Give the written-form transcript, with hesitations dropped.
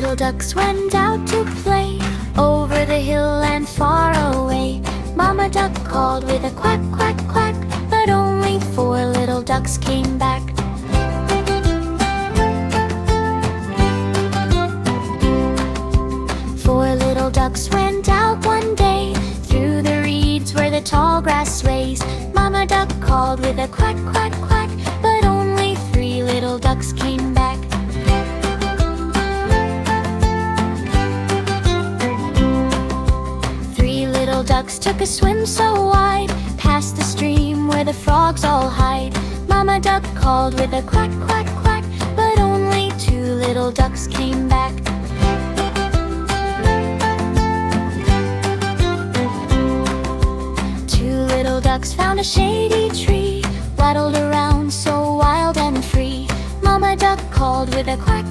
little ducks went out to play, over the hill and far away. Mama duck called with a quack, quack, quack, but only 4 little ducks came back. Four little ducks went out one day, through the reeds where the tall grass sways. Mama duck called with a quack, quack, quack, but only 3 little ducks came back. 3 little ducks took a swim so wide, past the stream where the frogs all hide. Mama duck called with a quack, quack, quack, but only 2 little ducks came back. 2 little ducks found a shady tree, waddled around so wild and free. Mama duck called with a quack,